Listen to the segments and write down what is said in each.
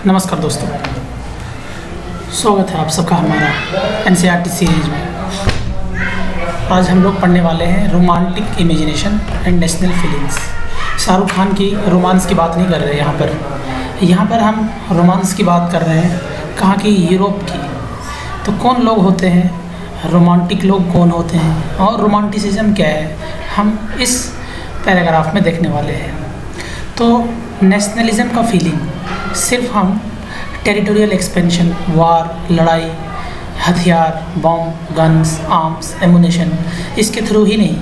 नमस्कार दोस्तों, स्वागत है आप सबका हमारा एनसीईआरटी सीरीज में। आज हम लोग पढ़ने वाले हैं romantic imagination and national feelings. Shahrukh Khan की रोमांस की बात नहीं कर रहे यहाँ पर हम रोमांस की बात कर रहे हैं। कहाँ की? यूरोप की। तो कौन लोग होते हैं रोमांटिक? लोग कौन होते हैं और रोमांटिसिज्म क्या है, हम इस पैराग्राफ में देखने वाले हैं। तो नेशनलिज्म का फीलिंग सिर्फ हम टेरिटोरियल एक्सपेंशन, वार, लड़ाई, हथियार, बॉम्ब, गन्स, आर्म्स, एमुनेशन, इसके थ्रू ही नहीं,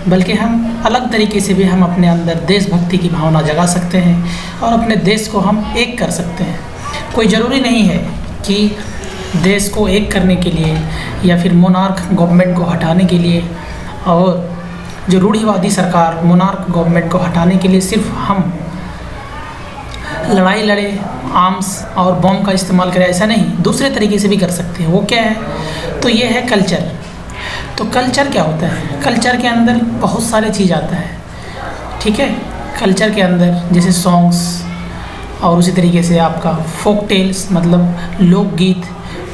बल्कि हम अलग तरीके से भी हम अपने अंदर देशभक्ति की भावना जगा सकते हैं और अपने देश को हम एक कर सकते हैं। कोई ज़रूरी नहीं है कि देश को एक करने के लिए या फिर मोनार्क गवर्नमेंट को हटाने के लिए और जो रूढ़िवादी सरकार मोनार्क गवर्नमेंट को हटाने के लिए सिर्फ हम लड़ाई लड़े, आर्म्स और बॉम्ब का इस्तेमाल करें, ऐसा नहीं, दूसरे तरीके से भी कर सकते हैं। वो क्या है? तो ये है कल्चर। तो कल्चर क्या होता है? कल्चर के अंदर बहुत सारे चीज़ आता है, ठीक है। कल्चर के अंदर जैसे सॉन्ग्स और उसी तरीके से आपका फोक टेल्स मतलब लोकगीत,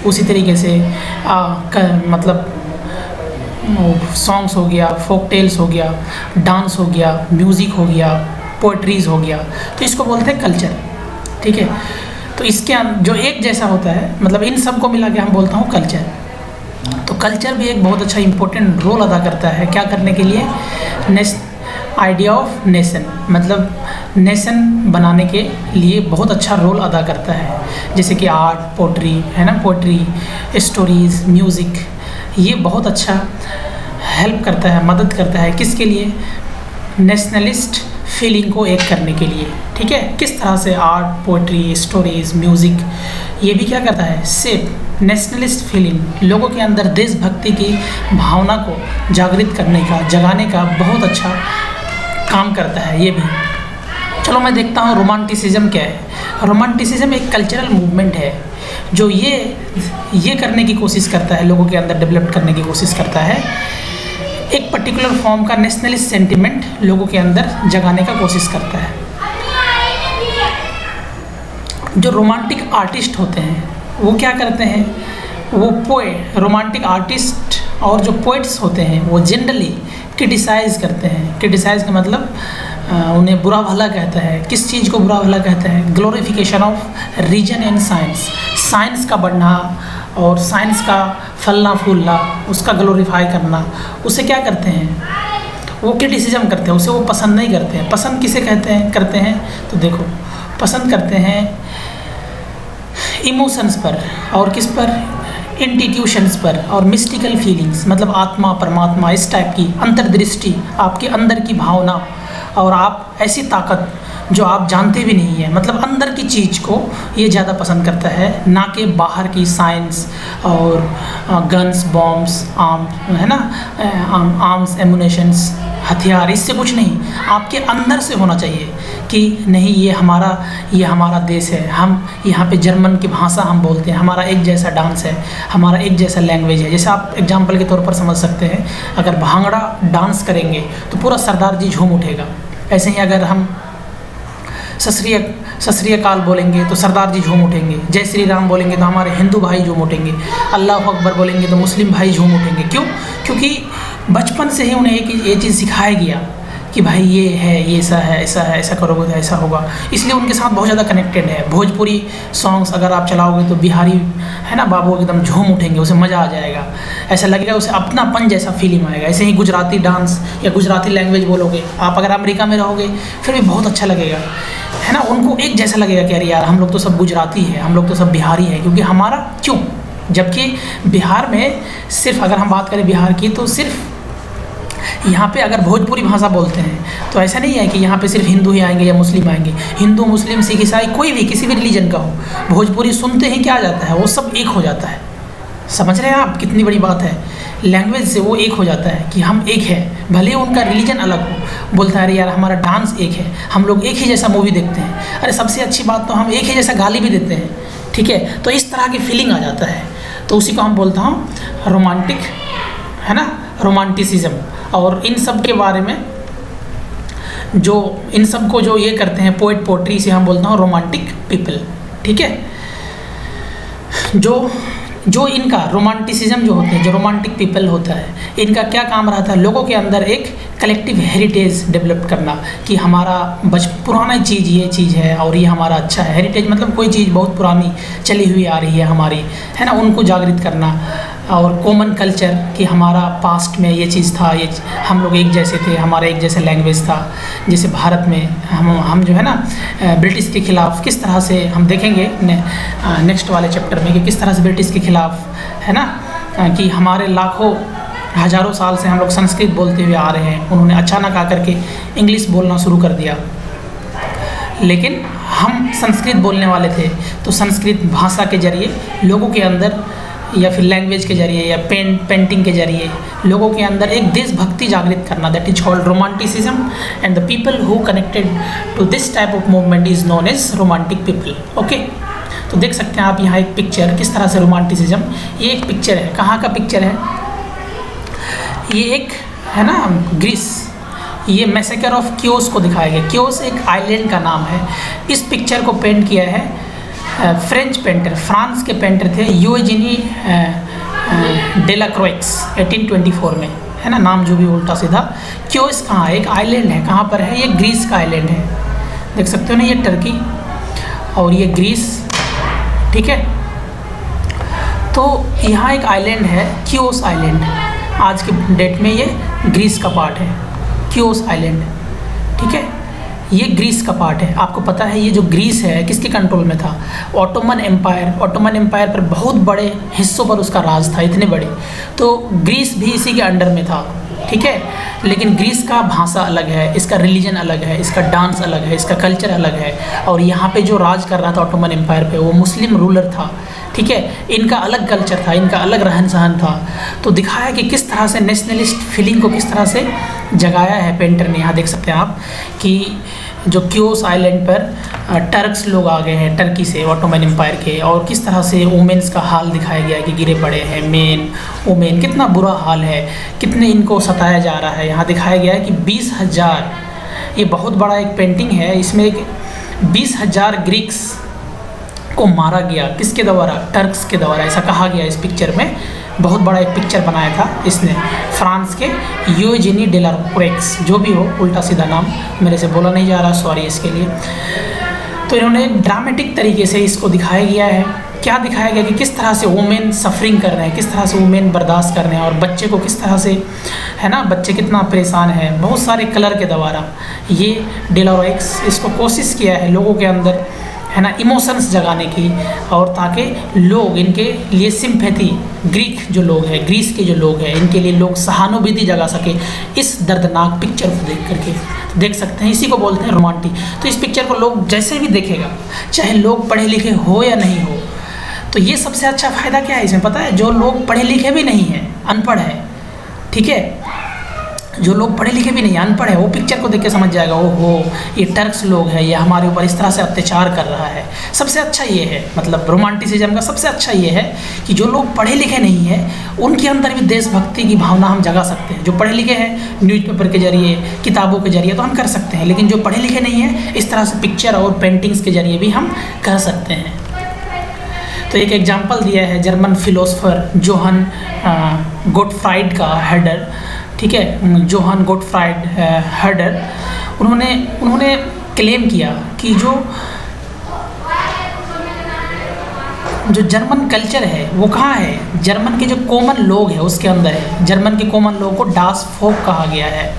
उसी तरीके से मतलब सॉन्ग्स हो गया, फोक टेल्स हो गया, डांस हो गया, म्यूज़िक हो गया, पोइट्रीज़ हो गया, तो इसको बोलते हैं कल्चर, ठीक है। तो इसके जो एक जैसा होता है, मतलब इन सब को मिला के हम बोलता हूँ कल्चर। तो कल्चर भी एक बहुत अच्छा इम्पोर्टेंट रोल अदा करता है क्या करने के लिए? आइडिया ऑफ नेशन, मतलब नेशन बनाने के लिए बहुत अच्छा रोल अदा करता है। जैसे कि आर्ट, पोट्री है ना, पोट्री, स्टोरीज़, म्यूज़िक, ये बहुत अच्छा हेल्प करता है, मदद करता है किसके लिए? नेशनलिस्ट फीलिंग को एक करने के लिए, ठीक है। किस तरह से आर्ट, पोइट्री, स्टोरीज़, म्यूज़िक, ये भी क्या करता है? सिर्फ नेशनलिस्ट फीलिंग, लोगों के अंदर देशभक्ति की भावना को जागृत करने का, जगाने का बहुत अच्छा काम करता है ये भी। चलो मैं देखता हूँ रोमांटिसिज्म क्या है। रोमांटिसिज्म एक कल्चरल मूवमेंट है जो ये करने की कोशिश करता है, लोगों के अंदर डेवलप करने की कोशिश करता है, एक पर्टिकुलर फॉर्म का नेशनलिस्ट सेंटिमेंट लोगों के अंदर जगाने का कोशिश करता है। जो रोमांटिक आर्टिस्ट होते हैं वो क्या करते हैं? वो रोमांटिक आर्टिस्ट और जो पोइट्स होते हैं वो जनरली क्रिटिसाइज़ करते हैं। क्रिटिसाइज़ का मतलब उन्हें बुरा भला कहता है। किस चीज़ को बुरा भला कहता है? Glorification of reason and science, science का बढ़ना और साइंस का फलना फूलना, उसका ग्लोरीफाई करना, उसे क्या करते हैं? वो क्रिटिसिज्म करते हैं, उसे वो पसंद नहीं करते हैं। पसंद किसे करते हैं? तो देखो, पसंद करते हैं इमोशंस पर और किस पर? इंस्टीट्यूशंस पर और मिस्टिकल फीलिंग्स, मतलब आत्मा, परमात्मा, इस टाइप की अंतर्दृष्टि, आपके अंदर की भावना और आप ऐसी ताकत जो आप जानते भी नहीं है, मतलब अंदर की चीज़ को ये ज़्यादा पसंद करता है, ना कि बाहर की साइंस और गन्स, बॉम्ब्स, है ना, आर्म्स, एमुनेशंस, हथियार, इससे कुछ नहीं, आपके अंदर से होना चाहिए कि नहीं, ये हमारा देश है, हम यहाँ पे जर्मन की भाषा हम बोलते हैं, हमारा एक जैसा डांस है, हमारा एक जैसा लैंग्वेज है। जैसे आप एग्जाम्पल के तौर पर समझ सकते हैं, अगर भांगड़ा डांस करेंगे तो पूरा सरदार जी झूम उठेगा। ऐसे ही अगर हम सत श्री अकाल बोलेंगे तो सरदार जी झूम उठेंगे। जय श्री राम बोलेंगे तो हमारे हिंदू भाई झूम उठेंगे। अल्लाह अकबर बोलेंगे तो मुस्लिम भाई झूम उठेंगे। क्यों? क्योंकि बचपन से ही उन्हें ये चीज़ सिखाया गया कि भाई ये है, ये ऐसा है, ऐसा करोगे तो ऐसा होगा, इसलिए उनके साथ बहुत ज़्यादा कनेक्टेड है। भोजपुरी सॉन्ग्स अगर आप चलाओगे तो बिहारी है ना बाबू एकदम झूम उठेंगे, उसे मज़ा आ जाएगा, ऐसा लगेगा, उसे अपनापन जैसा फीलिंग आएगा। ऐसे ही गुजराती डांस या गुजराती लैंग्वेज बोलोगे आप, अगर अमेरिका में रहोगे फिर भी बहुत अच्छा लगेगा, है ना, उनको एक जैसा लगेगा कि अरे यार हम लोग तो सब गुजराती हैं, हम लोग तो सब बिहारी हैं, क्योंकि हमारा क्यों, जबकि बिहार में सिर्फ अगर हम बात करें बिहार की तो सिर्फ यहाँ पे अगर भोजपुरी भाषा बोलते हैं तो ऐसा नहीं है कि यहाँ पे सिर्फ हिंदू ही आएंगे या मुस्लिम आएंगे। हिंदू, मुस्लिम, सिख, ईसाई, कोई भी किसी भी रिलीजन का हो, भोजपुरी सुनते ही क्या आ जाता है? वो सब एक हो जाता है। समझ रहे हैं आप कितनी बड़ी बात है? लैंग्वेज से वो एक हो जाता है कि हम एक है, भले उनका रिलीजन अलग हो। बोलता है अरे यार हमारा डांस एक है, हम लोग एक ही जैसा मूवी देखते हैं, अरे सबसे अच्छी बात तो हम एक ही जैसा गाली भी देते हैं, ठीक है। तो इस तरह की फीलिंग आ जाता है, तो उसी को हम बोलता हूँ रोमांटिक, है ना, रोमांटिसिज्म। और इन सब के बारे में जो इन सब को जो ये करते हैं पोइट पोट्री से हम बोलता हूँ रोमांटिक पीपल। ठीक है। जो इनका रोमांटिसिज्म जो होते हैं, जो रोमांटिक पीपल होता है, इनका क्या काम रहता है, लोगों के अंदर एक कलेक्टिव हेरिटेज डेवलप करना कि हमारा पुराना चीज़ ये चीज़ है और ये हमारा अच्छा है। हेरिटेज मतलब कोई चीज़ बहुत पुरानी चली हुई आ रही है हमारी, है ना, उनको जागृत करना। और कॉमन कल्चर कि हमारा पास्ट में ये चीज़ था, ये हम लोग एक जैसे थे, हमारा एक जैसे लैंग्वेज था। जैसे भारत में हम जो है ना ब्रिटिश के ख़िलाफ़ किस तरह से हम देखेंगे नेक्स्ट वाले चैप्टर में कि किस तरह से ब्रिटिश के ख़िलाफ़, है ना, कि हमारे लाखों हज़ारों साल से हम लोग संस्कृत बोलते हुए आ रहे हैं, उन्होंने अचानक आकर के इंग्लिश बोलना शुरू कर दिया। लेकिन हम संस्कृत बोलने वाले थे, तो संस्कृत भाषा के जरिए लोगों के अंदर या फिर लैंग्वेज के जरिए या पेंटिंग के जरिए लोगों के अंदर एक देशभक्ति जागृत करना, that is called romanticism. And the people who connected to this type of movement is known as romantic people. Okay, तो देख सकते हैं आप यहाँ एक पिक्चर, किस तरह से रोमांटिसिज्म, ये एक पिक्चर है, कहाँ का पिक्चर है, ये एक है ना ग्रीस, ये मैसेकर ऑफ क्योस को दिखाया गया। क्योस एक आइलैंड का नाम है। इस पिक्चर को पेंट किया है फ्रेंच पेंटर, फ्रांस के पेंटर थे यूजेनी डेलाक्रोइक्स 1824 में, है ना, नाम जो भी उल्टा सीधा। क्योस कहाँ है, एक आइलैंड है, कहाँ पर है, ये ग्रीस का आइलैंड है, देख सकते हो ना, ये टर्की और ये ग्रीस, ठीक है। तो यहाँ एक आइलैंड है क्योस आइलैंड, आज के डेट में ये ग्रीस का पार्ट है, क्योस आइलैंड, ठीक है, ये ग्रीस का पार्ट है। आपको पता है ये जो ग्रीस है किसके कंट्रोल में था, ऑटोमन एम्पायर। ऑटोमन एम्पायर पर बहुत बड़े हिस्सों पर उसका राज था, इतने बड़े, तो ग्रीस भी इसी के अंडर में था, ठीक है। लेकिन ग्रीस का भाषा अलग है, इसका रिलीजन अलग है, इसका डांस अलग है, इसका कल्चर अलग है। और यहाँ पे जो राज कर रहा था ऑटोमन एम्पायर पे, वो मुस्लिम रूलर था, ठीक है। इनका अलग कल्चर था, इनका अलग रहन सहन था। तो दिखाया कि किस तरह से नेशनलिस्ट फीलिंग को किस तरह से जगाया है पेंटर ने। यहाँ देख सकते हैं आप कि जो क्योस आइलैंड पर टर्क्स लोग आ गए हैं टर्की से, ऑटोमन एम्पायर के, और किस तरह से वुमेन्स का हाल दिखाया गया है कि गिरे पड़े हैं मेन वुमेन, कितना बुरा हाल है, कितने इनको सताया जा रहा है। यहाँ दिखाया गया है कि 20,000, ये बहुत बड़ा एक पेंटिंग है, इसमें एक 20,000 ग्रीक्स को मारा गया, किसके द्वारा, टर्क्स के द्वारा, ऐसा कहा गया इस पिक्चर में। बहुत बड़ा एक पिक्चर बनाया था इसने, फ्रांस के यूजेनी डेलाक्रोइक्स, जो भी हो, उल्टा सीधा नाम मेरे से बोला नहीं जा रहा, सॉरी इसके लिए। तो इन्होंने ड्रामेटिक तरीके से इसको दिखाया गया है। क्या दिखाया गया कि किस तरह से वुमेन सफरिंग कर रहे हैं, किस तरह से वुमेन बर्दाश्त कर रहे हैं, और बच्चे को किस तरह से, है ना, बच्चे कितना परेशान है, बहुत सारे कलर के द्वारा। ये डेलाक्रोइक्स इसको कोशिश किया है लोगों के अंदर, है ना, इमोशंस जगाने की, और ताकि लोग इनके लिए सिंपैथी, ग्रीक जो लोग हैं, ग्रीस के जो लोग हैं, इनके लिए लोग सहानुभूति जगा सके इस दर्दनाक पिक्चर को देख करके। तो देख सकते हैं, इसी को बोलते हैं रोमांटिक। तो इस पिक्चर को लोग जैसे भी देखेगा, चाहे लोग पढ़े लिखे हो या नहीं हो, तो ये सबसे अच्छा फ़ायदा क्या है इसमें पता है, जो लोग पढ़े लिखे भी नहीं हैं, अनपढ़ है, ठीक है, जो लोग पढ़े लिखे भी नहीं, अनपढ़ है, वो पिक्चर को देख के समझ जाएगा, ओहो ये टर्क्स लोग हैं, ये हमारे ऊपर इस तरह से अत्याचार कर रहा है। सबसे अच्छा ये है, मतलब रोमांटिसिज्म का सबसे अच्छा ये है कि जो लोग पढ़े लिखे नहीं हैं उनके अंदर भी देशभक्ति की भावना हम जगा सकते हैं। जो पढ़े लिखे हैं न्यूज़पेपर के जरिए, किताबों के जरिए तो हम कर सकते हैं, लेकिन जो पढ़े लिखे नहीं हैं इस तरह से पिक्चर और पेंटिंग्स के जरिए भी हम कर सकते हैं। तो एक एग्जाम्पल दिया है जर्मन फिलोसफर जोहान गोटफ्राइड का, हेडर, ठीक है, जोहान गोटफ्राइड हर्डर, उन्होंने क्लेम किया कि जो जर्मन कल्चर है वो कहाँ है, जर्मन के जो कॉमन लोग हैं उसके अंदर है। जर्मन के कॉमन लोग को डास फोक कहा गया है।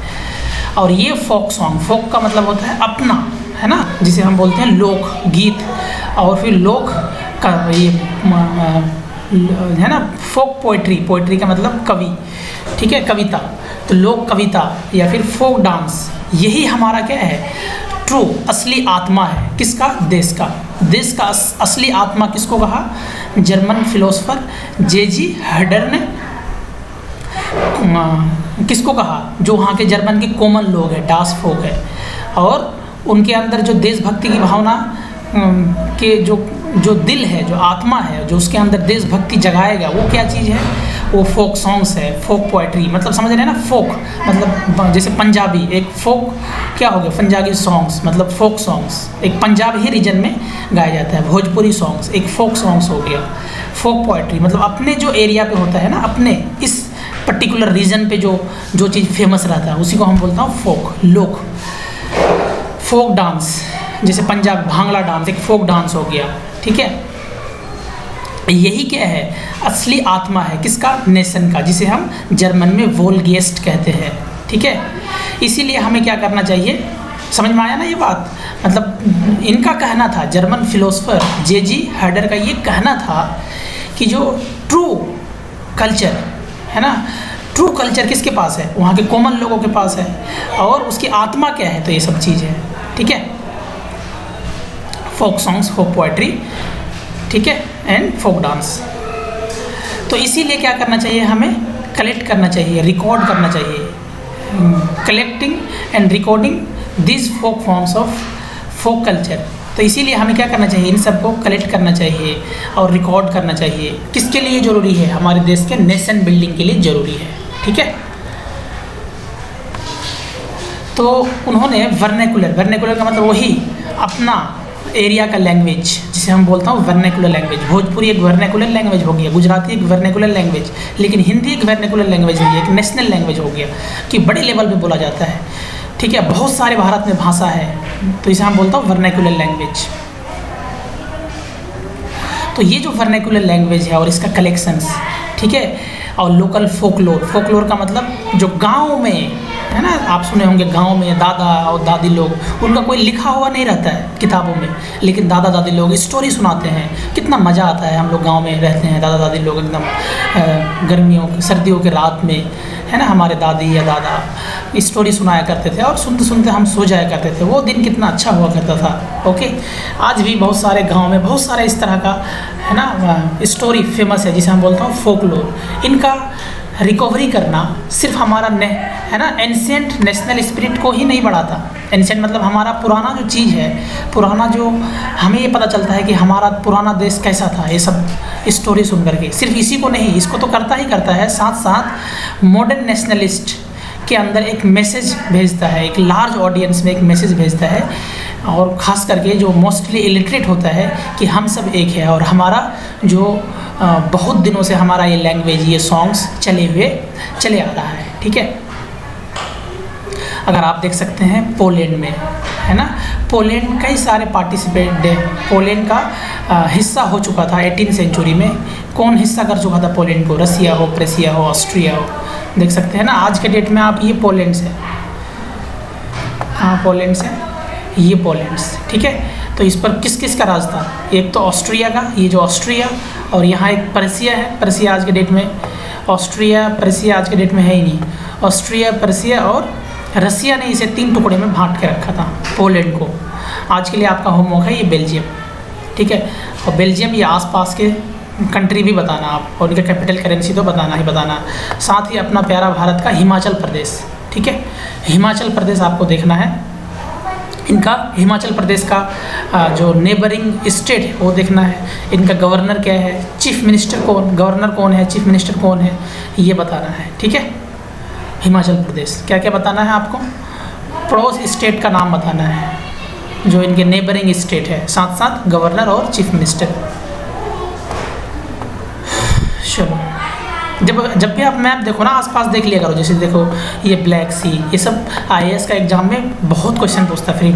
और ये फोक सॉन्ग, फोक का मतलब होता है अपना, है ना, जिसे हम बोलते हैं लोक गीत, और फिर लोक का ये है ना, फोक पोइट्री, पोइट्री का मतलब कवि, ठीक है, कविता, तो लोक कविता या फिर फोक डांस, यही हमारा क्या है, ट्रू असली आत्मा है। किसका, देश का। देश का असली आत्मा किसको कहा, जर्मन फिलोसफर जे.जी. हर्डर ने किसको कहा, जो वहाँ के जर्मन के कॉमन लोग हैं, डास फोक है, और उनके अंदर जो देशभक्ति की भावना के जो दिल है, जो आत्मा है, जो उसके अंदर देशभक्ति जगाएगा, वो क्या चीज़ है? वो फोक सॉन्ग्स है, फोक पोएट्री। मतलब समझ रहे हैं ना, फोक मतलब जैसे पंजाबी एक फोक क्या हो गया, पंजाबी सॉन्ग्स मतलब फोक सॉन्ग्स एक पंजाब ही रीजन में गाया जाता है। भोजपुरी सॉन्ग्स एक फोक सॉन्ग्स हो गया। फोक पोएट्री मतलब अपने जो एरिया पे होता है ना, अपने इस पर्टिकुलर रीजन पे जो चीज़ फेमस रहता है उसी को हम बोलता हूँ फोक, लोक। फोक डांस जैसे पंजाब भांगड़ा डांस एक फोक डांस हो गया, ठीक है। यही क्या है? असली आत्मा है किसका? नेशन का, जिसे हम जर्मन में वोल्गेस्ट कहते हैं, ठीक है। इसीलिए हमें क्या करना चाहिए? समझ में आया ना ये बात? मतलब इनका कहना था, जर्मन फिलोसोफर जे.जी. हर्डर का ये कहना था कि जो ट्रू कल्चर है ना, ट्रू कल्चर किसके पास है? वहाँ के कॉमन लोगों के पास है। और उसकी आत्मा क्या है? तो ये सब चीज़ है, ठीक है। फोक सॉन्ग्स, फोक पोएट्री, ठीक है, एंड फोक डांस। तो इसीलिए क्या करना चाहिए? हमें कलेक्ट करना चाहिए, रिकॉर्ड करना चाहिए। Collecting and recording this folk forms of folk culture. तो इसीलिए हमें क्या करना चाहिए? इन सबको कलेक्ट करना चाहिए और रिकॉर्ड करना चाहिए। किसके लिए ज़रूरी है? हमारे देश के नेशन बिल्डिंग के लिए ज़रूरी है, ठीक है। तो उन्होंने वर्नेकुलर का मतलब वही अपना एरिया का लैंग्वेज, जिसे हम बोलता हूँ वर्नेकुलर लैंग्वेज। भोजपुरी एक वर्नेकुलर लैंग्वेज हो गया, गुजराती एक वर्नेकुलर लैंग्वेज, लेकिन हिंदी एक वर्नेकुलर लैंग्वेज नहीं है, एक नेशनल लैंग्वेज हो गया कि बड़े लेवल पे बोला जाता है, ठीक है। बहुत सारे भारत में भाषा है, तो इसे हम बोलता हूँ वर्नेकुलर लैंग्वेज। तो ये जो वर्नेकुलर लैंग्वेज है और इसका कलेक्शंस, ठीक है, और लोकल फोकलोर का मतलब जो गाँव में है ना, आप सुने होंगे गांव में दादा और दादी लोग, उनका कोई लिखा हुआ नहीं रहता है किताबों में, लेकिन दादा दादी लोग स्टोरी सुनाते हैं। कितना मज़ा आता है, हम लोग गांव में रहते हैं, दादा दादी लोग एकदम गर्मियों सर्दियों के रात में है ना, हमारे दादी या दादा स्टोरी सुनाया करते थे और सुनते सुनते हम सो जाया करते थे। वो दिन कितना अच्छा हुआ करता था। ओके, आज भी बहुत सारे गाँव में बहुत सारे इस तरह का है ना स्टोरी फेमस है, जिसे हम बोलता हूँ फोकलोर। इनका रिकवरी करना सिर्फ हमारा है ना एंशिएंट नेशनल स्पिरिट को ही नहीं बढ़ाता। एंशिएंट मतलब हमारा पुराना जो चीज़ है, पुराना जो हमें ये पता चलता है कि हमारा पुराना देश कैसा था, ये सब स्टोरी सुन करके। सिर्फ इसी को नहीं, इसको तो करता ही करता है, साथ साथ मॉडर्न नेशनलिस्ट के अंदर एक मैसेज भेजता है, एक लार्ज ऑडियंस में एक मैसेज भेजता है, और ख़ास करके जो मोस्टली इलिटरेट होता है कि हम सब एक है और हमारा जो बहुत दिनों से हमारा ये लैंग्वेज, ये सॉन्ग्स चले आ रहा है, ठीक है। अगर आप देख सकते हैं पोलैंड में है ना, पोलैंड कई सारे पार्टिसिपेट पोलैंड का हिस्सा हो चुका था 18वीं सेंचुरी में। कौन हिस्सा कर चुका था पोलैंड को? रसिया हो, प्रेसिया हो, ऑस्ट्रिया हो। देख सकते हैं ना, आज के डेट में आप ये पोलैंड से, हाँ पोलैंड से, ये पोलैंड से, ठीक है। तो इस पर किस किस का राज था? एक तो ऑस्ट्रिया का, ये जो ऑस्ट्रिया, और यहाँ एक पर्सिया है। पर्सिया आज के डेट में, ऑस्ट्रिया पर्सिया आज के डेट में है ही नहीं। ऑस्ट्रिया, पर्सिया और रसिया ने इसे 3 टुकड़े में बांट के रखा था पोलैंड को। आज के लिए आपका होमवर्क है ये बेल्जियम, ठीक है। और बेल्जियम ये आसपास के कंट्री भी बताना आप, और उनका कैपिटल करेंसी तो बताना ही बताना। साथ ही अपना प्यारा भारत का हिमाचल प्रदेश, ठीक है। हिमाचल प्रदेश आपको देखना है। इनका हिमाचल प्रदेश का जो नेबरिंग स्टेट है वो देखना है। इनका गवर्नर क्या है, चीफ मिनिस्टर कौन, गवर्नर कौन है, चीफ मिनिस्टर कौन है, ये बताना है, ठीक है। हिमाचल प्रदेश क्या क्या बताना है आपको? पड़ोस स्टेट का नाम बताना है जो इनके नेबरिंग स्टेट है, साथ साथ गवर्नर और चीफ मिनिस्टर। चलो, जब भी आप मैप देखो ना, आसपास देख लिया करो। जैसे देखो ये ब्लैक सी, ये सब आईएएस का एग्जाम में बहुत क्वेश्चन पूछता है। फिर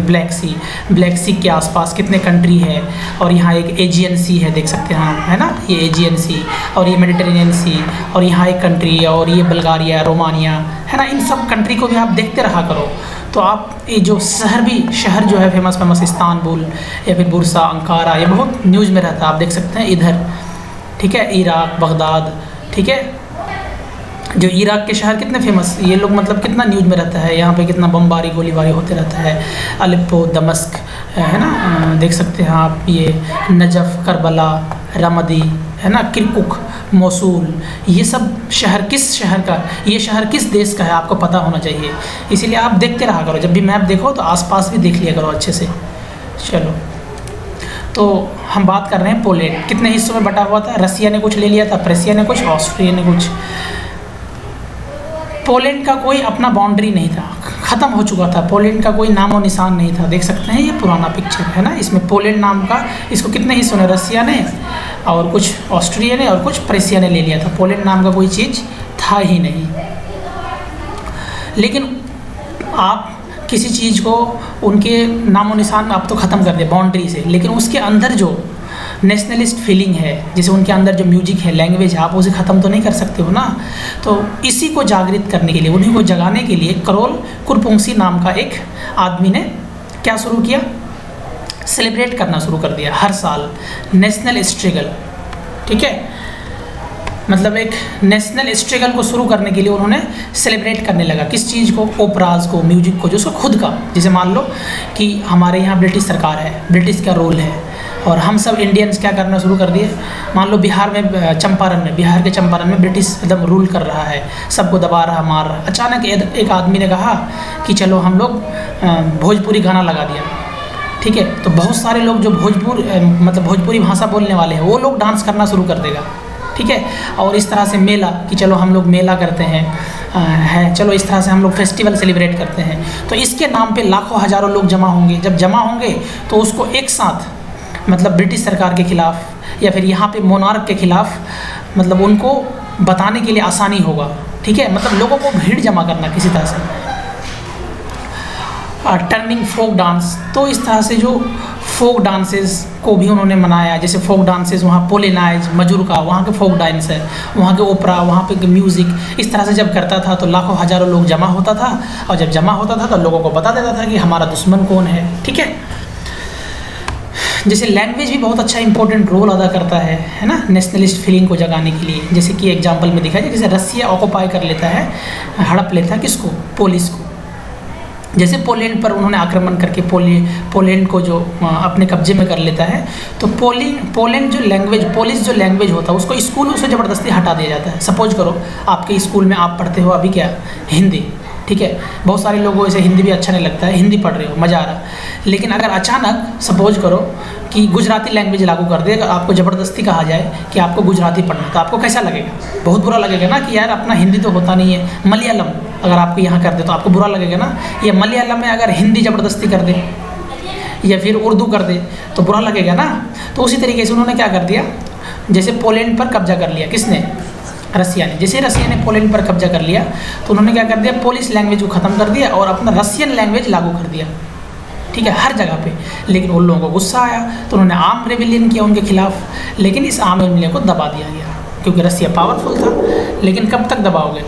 ब्लैक सी के आसपास कितने कंट्री है, और यहाँ एक एजियन सी है, देख सकते हैं आप, है ना, ये एजियन सी, और ये मेडिटेरेनियन सी, और यहाँ एक कंट्री है, और ये बल्गारिया, रोमानिया, है ना। इन सब कंट्री को भी आप देखते रहा करो, तो आप ये जो शहर जो है फेमस इस्तांबुल या फिर बुरसा, अंकारा, ये बहुत न्यूज़ में रहता है, आप देख सकते हैं इधर, ठीक है। इराक, बगदाद, ठीक है। जो इराक के शहर कितने फेमस, ये लोग मतलब कितना न्यूज़ में रहता है, यहाँ पे कितना बमबारी गोलीबारी होते रहता है। अलेप्पो, दमस्क, है ना, देख सकते हैं आप, ये नजफ़, करबला, रमदी, है ना, किरकुक, मोसूल, ये सब शहर किस शहर का, ये शहर किस देश का है आपको पता होना चाहिए। इसीलिए आप देखते रहा करो, जब भी मैप देखो तो आसपास भी देख लिया करो अच्छे से। चलो, तो हम बात कर रहे हैं पोलैंड कितने हिस्सों में बटा हुआ था। रसिया ने कुछ ले लिया था, प्रेसिया ने कुछ, ऑस्ट्रिया ने कुछ। पोलैंड का कोई अपना बाउंड्री नहीं था, ख़त्म हो चुका था। पोलैंड का कोई नामो निशान नहीं था। देख सकते हैं ये पुराना पिक्चर है ना, इसमें पोलैंड नाम का, इसको कितने हिस्सों ने, रसिया ने और कुछ ऑस्ट्रिया ने और कुछ प्रेसिया ने ले लिया था। पोलैंड नाम का कोई चीज़ था ही नहीं। लेकिन आप किसी चीज़ को उनके नामो निशान आप तो ख़त्म कर दे बाउंड्री से, लेकिन उसके अंदर जो नेशनलिस्ट फीलिंग है, जैसे उनके अंदर जो म्यूजिक है, लैंग्वेज है, आप उसे ख़त्म तो नहीं कर सकते हो ना। तो इसी को जागृत करने के लिए, उन्हीं को जगाने के लिए करोल कुरपुंगसी नाम का एक आदमी ने क्या शुरू किया, सेलिब्रेट करना शुरू कर दिया हर साल नेशनल स्ट्रगल। ठीक है, मतलब एक नेशनल स्ट्रगल को शुरू करने के लिए उन्होंने सेलिब्रेट करने लगा किस चीज़ को, ओपराज को, म्यूजिक को, जो उसका खुद का। जैसे मान लो कि हमारे यहाँ ब्रिटिश सरकार है, ब्रिटिश का रोल है, और हम सब इंडियंस क्या करना शुरू कर दिए। मान लो बिहार में, चंपारण में, बिहार के चंपारण में ब्रिटिश एकदम रूल कर रहा है, सबको दबा रहा, मार रहा। अचानक एक आदमी ने कहा कि चलो हम लोग भोजपुरी गाना लगा दिया। ठीक है, तो बहुत सारे लोग जो मतलब भोजपुरी भाषा बोलने वाले हैं, वो लोग डांस करना शुरू कर देगा। ठीक है, और इस तरह से मेला, कि चलो हम लोग मेला करते हैं, चलो इस तरह से हम लोग फेस्टिवल सेलिब्रेट करते हैं। तो इसके नाम पे लाखों हज़ारों लोग जमा होंगे। जब जमा होंगे तो उसको एक साथ, मतलब ब्रिटिश सरकार के ख़िलाफ़ या फिर यहाँ पे मोनार्क के ख़िलाफ़, मतलब उनको बताने के लिए आसानी होगा। ठीक है, मतलब लोगों को भीड़ जमा करना किसी तरह से। टर्निंग फोक डांस, तो इस तरह से जो फोक डांसेस को भी उन्होंने मनाया। जैसे फोक डांसेस वहाँ पोलेनाइज, मजूरका वहाँ के फोक डांस है, वहाँ के ओपरा, वहाँ पे म्यूज़िक, इस तरह से जब करता था तो लाखों हज़ारों लोग जमा होता था, और जब जमा होता था तो लोगों को बता देता था कि हमारा दुश्मन कौन है। ठीक है, जैसे लैंग्वेज भी बहुत अच्छा इंपॉर्टेंट रोल अदा करता है ना, नेशनलिस्ट फीलिंग को जगाने के लिए। जैसे कि एग्जांपल में दिखाया, जैसे रसिया ऑक्यूपाई कर लेता है, हड़प लेता है किसको, पोलिस को। जैसे पोलैंड पर उन्होंने आक्रमण करके पोलैंड को जो अपने कब्जे में कर लेता है, तो पोलैंड जो लैंग्वेज, पोलिश जो लैंग्वेज होता है, उसको स्कूलों से ज़बरदस्ती हटा दिया जाता है। सपोज करो आपके स्कूल में आप पढ़ते हो अभी क्या, हिंदी। ठीक है, बहुत सारे लोगों को ऐसे हिंदी भी अच्छा नहीं लगता है, हिंदी पढ़ रहे हो, मज़ा आ रहा, लेकिन अगर अचानक सपोज करो कि गुजराती लैंग्वेज लागू कर दे, अगर आपको ज़बरदस्ती कहा जाए कि आपको गुजराती पढ़ना, तो आपको कैसा लगेगा? बहुत बुरा लगेगा ना, कि यार अपना हिंदी तो होता नहीं है। मलयालम अगर आपको यहाँ कर दे तो आपको बुरा लगेगा ना। ये मलयालम में अगर हिंदी ज़बरदस्ती कर दे या फिर उर्दू कर दे तो बुरा लगेगा ना। तो उसी तरीके से उन्होंने क्या कर दिया, जैसे पोलैंड पर कब्जा कर लिया, किसने, रसिया ने। जैसे रसिया ने पोलैंड पर कब्जा कर लिया तो उन्होंने क्या कर दिया, पोलिश लैंग्वेज को ख़त्म कर दिया और अपना रसियन लैंग्वेज लागू कर दिया। ठीक है, हर जगह पे। लेकिन उन लोगों को गुस्सा आया तो उन्होंने आर्म रेबेलियन किया उनके खिलाफ, लेकिन इस आर्म रेबेलियन को दबा दिया गया क्योंकि रसिया पावरफुल था। लेकिन कब तक दबाओगे?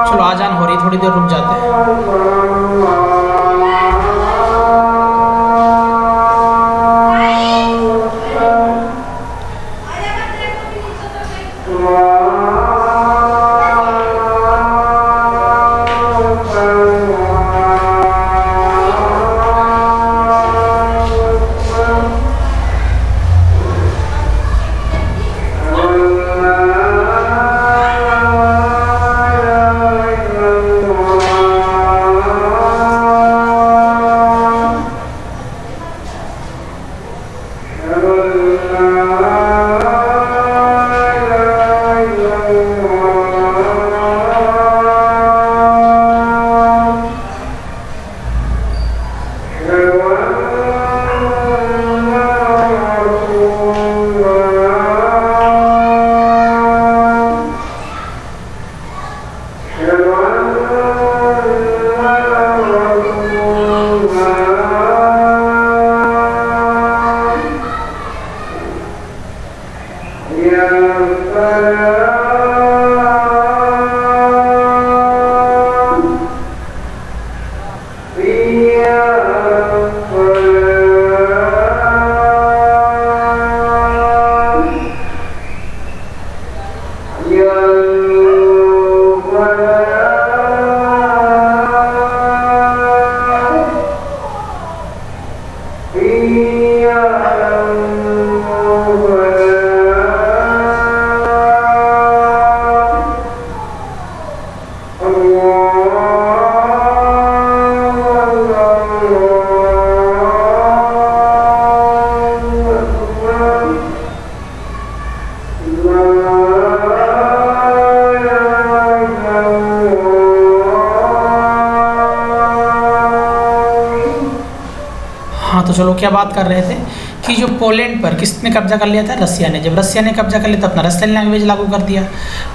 चलो आजान हो रही, थोड़ी देर रुक जाते हैं। हाँ, तो चलो क्या बात कर रहे थे कि जो पोलैंड पर किसने कब्जा कर लिया था? रसिया ने। जब रसिया ने कब्जा कर लिया तो अपना रशियन लैंग्वेज लागू कर दिया।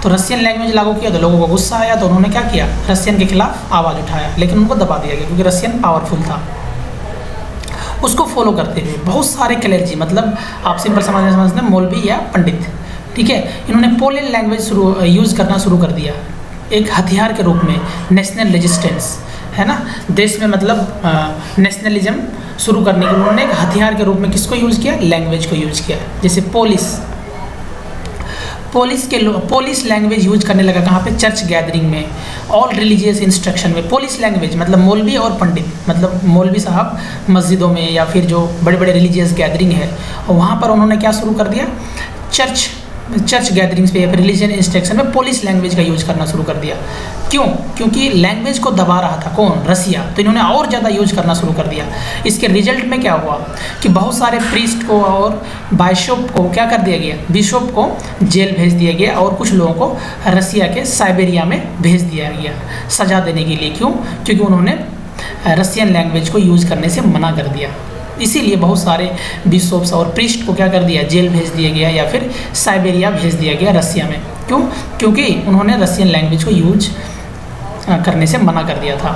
तो रशियन लैंग्वेज लागू किया तो लोगों को गुस्सा आया, तो उन्होंने क्या किया? रशियन के खिलाफ आवाज़ उठाया, लेकिन उनको दबा दिया गया क्योंकि रशियन पावरफुल था। उसको फॉलो करते हुए बहुत सारे क्लेर्जी, मतलब आप सिंपल समझते मौलवी या पंडित, ठीक है, इन्होंने पोलैंड लैंग्वेज यूज़ करना शुरू कर दिया एक हथियार के रूप में, नेशनल रेजिस्टेंस, है ना, देश में मतलब नेशनलिज्म शुरू करने के लिए उन्होंने एक हथियार के रूप में किसको यूज़ किया? लैंग्वेज को यूज़ किया। जैसे पोलिश लैंग्वेज यूज करने लगा कहाँ पे? चर्च गैदरिंग में, ऑल रिलीजियस इंस्ट्रक्शन में। पोलिश लैंग्वेज मतलब मौलवी और पंडित, मतलब मौलवी साहब मस्जिदों में या फिर जो बड़े बड़े रिलीजियस गैदरिंग है, और वहाँ पर उन्होंने क्या शुरू कर दिया? चर्च गैदरिंग्स पे या फिर रिलीजियन इंस्ट्रक्शन में पोलिश लैंग्वेज का यूज करना शुरू कर दिया। क्यों? क्योंकि लैंग्वेज को दबा रहा था कौन? रसिया। तो इन्होंने और ज़्यादा यूज करना शुरू कर दिया। इसके रिजल्ट में क्या हुआ कि बहुत सारे प्रीस्ट को और बाइशोप को क्या कर दिया गया? बिशोप को जेल भेज दिया गया और कुछ लोगों को रसिया के साइबेरिया में भेज दिया गया सज़ा देने के लिए। क्यों? क्योंकि उन्होंने रसियन लैंग्वेज को यूज़ करने से मना कर दिया। इसीलिए बहुत सारे बिशोप्स और प्रीस्ट को क्या कर दिया? जेल भेज दिया गया या फिर साइबेरिया भेज दिया गया रसिया में। क्यों? क्योंकि उन्होंने रसियन लैंग्वेज को यूज करने से मना कर दिया था।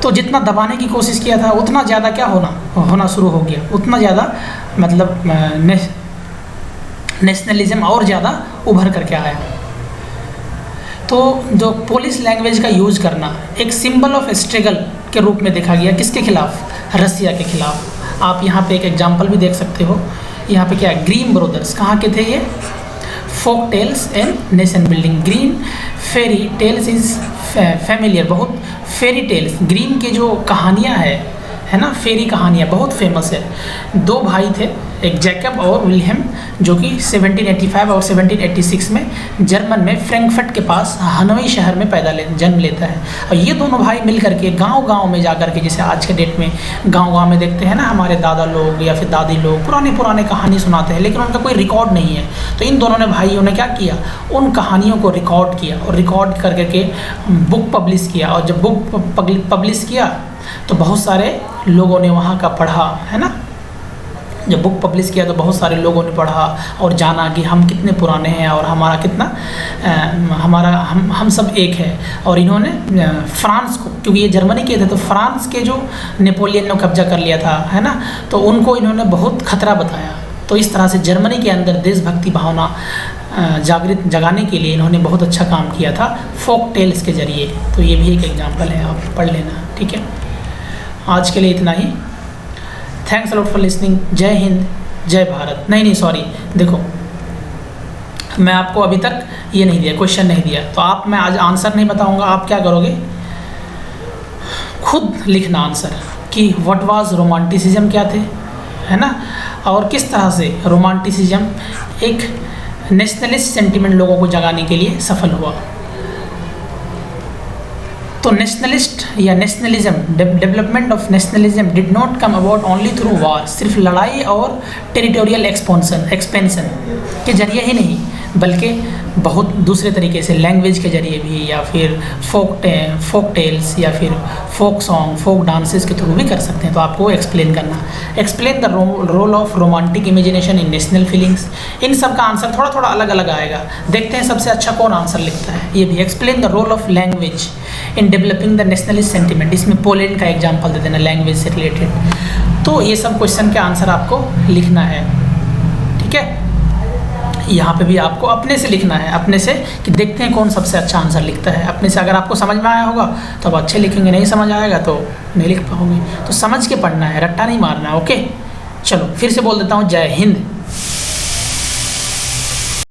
तो जितना दबाने की कोशिश किया था उतना ज़्यादा क्या होना शुरू हो गया, उतना ज़्यादा मतलब नेशनलिज्म और ज़्यादा उभर करके आया। तो जो पोलिश लैंग्वेज का यूज़ करना एक सिंबल ऑफ स्ट्रगल के रूप में देखा गया, किसके खिलाफ? रसिया के खिलाफ। आप यहाँ पे एक एग्जांपल भी देख सकते हो। यहाँ पे क्या है? ग्रीम ब्रदर्स कहाँ के थे ये? Folk tales and nation building. Green fairy tales is familiar, बहुत फेरी टेल्स, ग्रीम के जो कहानियाँ है ना, फेरी कहानियाँ बहुत फेमस है। दो भाई थे, एक जैकब और विलियम, जो कि 1785 और 1786 में जर्मन में फ्रैंकफर्ट के पास हनोई शहर में जन्म लेता है। और ये दोनों भाई मिल करके गांव-गांव में जा करके, जैसे आज के डेट में गांव-गांव में देखते हैं ना हमारे दादा लोग या फिर दादी लोग पुराने कहानी सुनाते हैं, लेकिन उनका कोई रिकॉर्ड नहीं है। तो इन दोनों ने भाइयों ने क्या किया? उन कहानियों को रिकॉर्ड किया और रिकॉर्ड कर करके बुक पब्लिश किया। और जब बुक पब्लिश किया तो बहुत सारे लोगों ने वहाँ का पढ़ा, है ना। जब बुक पब्लिश किया तो बहुत सारे लोगों ने पढ़ा और जाना कि हम कितने पुराने हैं और हमारा कितना हम सब एक है। और इन्होंने फ्रांस को, क्योंकि ये जर्मनी के थे, तो फ्रांस के जो नेपोलियन ने कब्जा कर लिया था, है ना, तो उनको इन्होंने बहुत खतरा बताया। तो इस तरह से जर्मनी के अंदर देशभक्ति भावना जगाने के लिए इन्होंने बहुत अच्छा काम किया था फोक टेल्स के ज़रिए। तो ये भी एक एग्जाम्पल है, आप पढ़ लेना, ठीक है। आज के लिए इतना ही। Thanks a lot for listening. जय हिंद, जय भारत। नहीं सॉरी, देखो मैं आपको अभी तक ये नहीं दिया, क्वेश्चन नहीं दिया, तो आप, मैं आज आंसर नहीं बताऊंगा, आप क्या करोगे? खुद लिखना आंसर कि व्हाट वाज रोमांटिसिज्म, क्या थे, है ना, और किस तरह से रोमांटिसिज्म एक नेशनलिस्ट सेंटिमेंट लोगों को जगाने के लिए सफल हुआ। तो नेशनलिस्ट या nationalism, development of nationalism did not come about only through war, सिर्फ लड़ाई और टेरिटोरियल एक्सपेंशन के जरिए ही नहीं, बल्कि बहुत दूसरे तरीके से, लैंग्वेज के जरिए भी, या फिर फोक टेल्स या फिर फोक सॉन्ग, फोक डांसेस के थ्रू भी कर सकते हैं। तो आपको एक्सप्लेन करना, explain the role of romantic imagination in national feelings. इन सब का आंसर थोड़ा थोड़ा अलग अलग आएगा, देखते हैं सबसे अच्छा कौन आंसर लिखता है। ये भी explain the role of language in developing the nationalist sentiment, इसमें पोलैंड का एग्जाम्पल दे देना लैंग्वेज से रिलेटेड। तो ये सब क्वेश्चन के आंसर आपको लिखना है, ठीक है। यहाँ पे भी आपको अपने से लिखना है, अपने से, कि देखते हैं कौन सबसे अच्छा आंसर लिखता है। अपने से अगर आपको समझ में आया होगा तो आप अच्छे लिखेंगे, नहीं समझ आएगा तो नहीं लिख पाओगे। तो समझ के पढ़ना है, रट्टा नहीं मारना है, ओके। चलो फिर से बोल देता हूँ, जय हिंद।